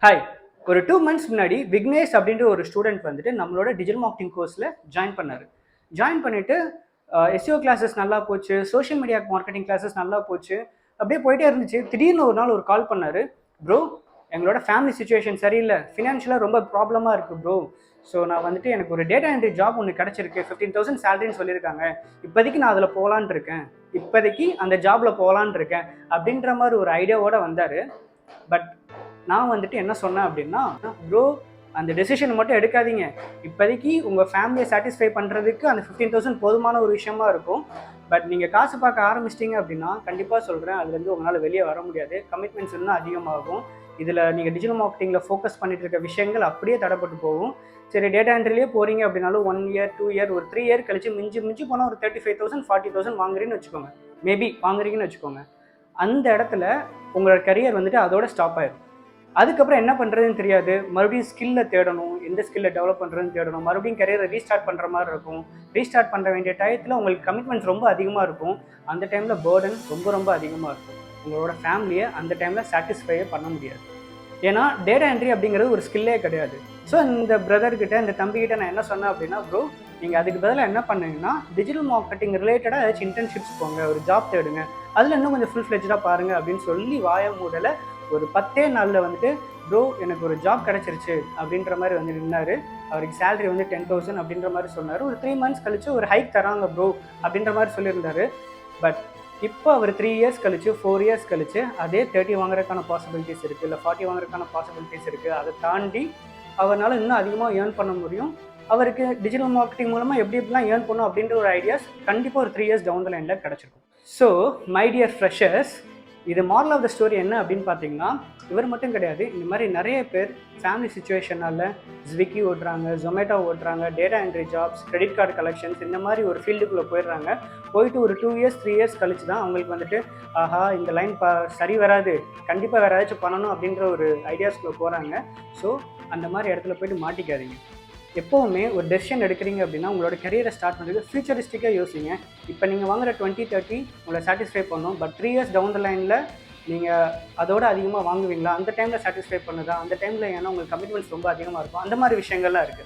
Hi. ஒரு 2 months முன்னாடி விக்னேஷ் அப்படின்ற ஒரு ஸ்டூடெண்ட் வந்துட்டு நம்மளோட டிஜிட்டல் மார்க்கெட்டிங் கோர்ஸில் ஜாயின் பண்ணாரு. ஜாயின் பண்ணிட்டு எஸ்இஓ கிளாஸஸ் நல்லா போச்சு, சோஷியல் மீடியா மார்க்கெட்டிங் கிளாஸஸ் நல்லா போச்சு. அப்படியே போயிட்டே இருந்துச்சு. திடீர்னு ஒரு நாள் ஒரு கால் பண்ணாரு. ப்ரோ, எங்களோட ஃபேமிலி சிச்சுவேஷன் சரியில்லை, ஃபினான்ஷியலாக ரொம்ப ப்ராப்ளமாக இருக்குது ப்ரோ. ஸோ நான் வந்துட்டு எனக்கு ஒரு டேட்டா என்ட்ரி ஜாப் ஒன்று கிடச்சிருக்கு, 15,000 சேலரின்னு சொல்லியிருக்காங்க. இப்போதைக்கு நான் அதில் போகலான் இருக்கேன், இப்போதைக்கு அந்த ஜாபில் போகலான் இருக்கேன் அப்படின்ற மாதிரி ஒரு ஐடியாவோடு வந்தார். பட் நான் வந்துட்டு என்ன சொன்னேன் அப்படின்னா, ப்ரோ அந்த டெசிஷன் மட்டும் எடுக்காதீங்க. இப்போதைக்கு உங்கள் ஃபேமிலியை சாட்டிஸ்ஃபை பண்ணுறதுக்கு அந்த 15,000 போதுமான ஒரு விஷயமா இருக்கும். பட் நீங்கள் காசு பார்க்க ஆரம்பிச்சிட்டிங்க அப்படின்னா கண்டிப்பாக சொல்கிறேன், அதுலேருந்து உங்களால் வெளியே வர முடியாது. கமிட்மெண்ட்ஸ் இன்னும் அதிகமாகும். இதில் நீங்கள் டிஜிட்டல் மார்க்கெட்டிங்கில் ஃபோக்கஸ் பண்ணிட்டு இருக்க விஷயங்கள் அப்படியே தடைப்பட்டு போகும். சரி, டேட்டா என்ட்ரிலேயே போகிறீங்க அப்படின்னாலும் 1 இயர் 2 இயர் ஒரு 3 இயர் கழிச்சு மிஞ்சி போனால் ஒரு 35,000 40,000 வாங்குறீங்கன்னு வச்சுக்கோங்க. மேபி வாங்குறீங்கன்னு வச்சுக்கோங்க. அந்த இடத்துல உங்களோட கரியர் வந்துட்டு அதோட ஸ்டாப் ஆயிடும். அதுக்கப்புறம் என்ன பண்ணுறதுன்னு தெரியாது. மறுபடியும் ஸ்கில்லை தேடணும், எந்த ஸ்கில்லை டெவலப் பண்ணுறதுன்னு தேடணும். மறுபடியும் கரியரை ரீஸ்டார்ட் பண்ணுற மாதிரி இருக்கும். ரீஸ்டார்ட் பண்ணுற வேண்டிய டயத்தில் உங்களுக்கு கமிட்மெண்ட்ஸ் ரொம்ப அதிகமாக இருக்கும். அந்த டைமில் பேர்டன் ரொம்ப அதிகமாக இருக்கும். உங்களோட ஃபேமிலியை அந்த டைமில் சாட்டிஸ்ஃபையே பண்ண முடியாது. ஏன்னா டேட்டா என்ட்ரி அப்படிங்கிறது ஒரு ஸ்கில்லே கிடையாது. ஸோ இந்த பிரதர்கிட்ட, இந்த தம்பிக்கிட்ட நான் என்ன சொன்னேன் அப்படின்னா, ப்ரோ நீங்கள் அதுக்கு பதிலாக என்ன பண்ணுங்கன்னா, டிஜிட்டல் மார்க்கெட்டிங் ரிலேட்டடாக ஏதாச்சும் இன்டர்ன்ஷிப்ஸ் போங்க, ஒரு ஜாப் தேடுங்க, அதில் இன்னும் கொஞ்சம் ஃபுல் ஃப்ளெஜ்டாக பாருங்கள் அப்படின்னு சொல்லி வாய மூடலை ஒரு 10 நாளில் வந்துட்டு, ப்ரோ எனக்கு ஒரு ஜாப் கிடச்சிருச்சு அப்படின்ற மாதிரி வந்து நின்னார். அவருக்கு சேலரி வந்து 10,000 அப்படின்ற மாதிரி சொன்னார். ஒரு 3 மந்த்ஸ் கழிச்சு ஒரு ஹைக் தராங்க ப்ரோ அப்படின்ற மாதிரி சொல்லியிருந்தார். பட் இப்போ அவர் 3 இயர்ஸ் கழிச்சு 4 இயர்ஸ் கழிச்சு அதே 30 வாங்குறதுக்கான பாசிபிலிட்டிஸ் இருக்குது, இல்லை 40 வாங்குறதுக்கான பாசிபிலிட்டிஸ் இருக்குது. அதை தாண்டி அவரால் இன்னும் அதிகமாக ஏர்ன் பண்ண முடியும். அவருக்கு டிஜிட்டல் மார்க்கெட்டிங் மூலமாக எப்படி எப்படிலாம் ஏர்ன் பண்ணும் அப்படின்ற ஒரு ஐடியாஸ் கண்டிப்பாக ஒரு 3 இயர்ஸ் டவுன் த லைனில் கிடச்சிருக்கும். ஸோ மை டியர் ஃப்ரெஷர்ஸ், இது மாரல் ஆஃப் த ஸ்டோரி என்ன அப்படின்னு பார்த்தீங்கன்னா, இவர் மட்டும் கிடையாது, இந்த மாதிரி நிறைய பேர் ஃபேமிலி சுச்சுவேஷனால் ஸ்விக்கி ஓட்டுறாங்க, ஜொமேட்டோ ஓட்டுறாங்க, data entry jobs, credit card collections, இந்த மாதிரி ஒரு ஃபீல்டுக்குள்ளே போயிடுறாங்க. போயிட்டு ஒரு 2 இயர்ஸ் 3 இயர்ஸ் கழிச்சு தான் அவங்களுக்கு வந்துட்டு, ஆஹா இந்த லைன் சரி வராது, கண்டிப்பாக வேறு ஏதாச்சும் பண்ணணும் அப்படின்ற ஒரு ஐடியாஸ்குள்ளே போகிறாங்க. ஸோ அந்த மாதிரி இடத்துல போய்ட்டு மாட்டிக்காதீங்க. எப்போவுமே ஒரு டெசிஷன் எடுக்கிறீங்க அப்படின்னா, உங்களோட கரியரை ஸ்டார்ட் பண்ணுறது ஃபியூச்சரிஸ்டிக்காக யோசிங்க. இப்போ நீங்கள் வாங்குற 20 30 உங்களை சாட்டிஸ்ஃபை பண்ணும். பட் 3 இயர்ஸ் டவுன் த லைனில் நீங்கள் அதோட அதிகமாக வாங்குவீங்களா? அந்த டைமில் சாட்டிஸ்ஃபை பண்ணுதா? அந்த டைமில் ஏன்னா உங்களுக்கு கமிட்மெண்ட்ஸ் ரொம்ப அதிகமாக இருக்கும். அந்த மாதிரி விஷயங்கள்லாம் இருக்குது.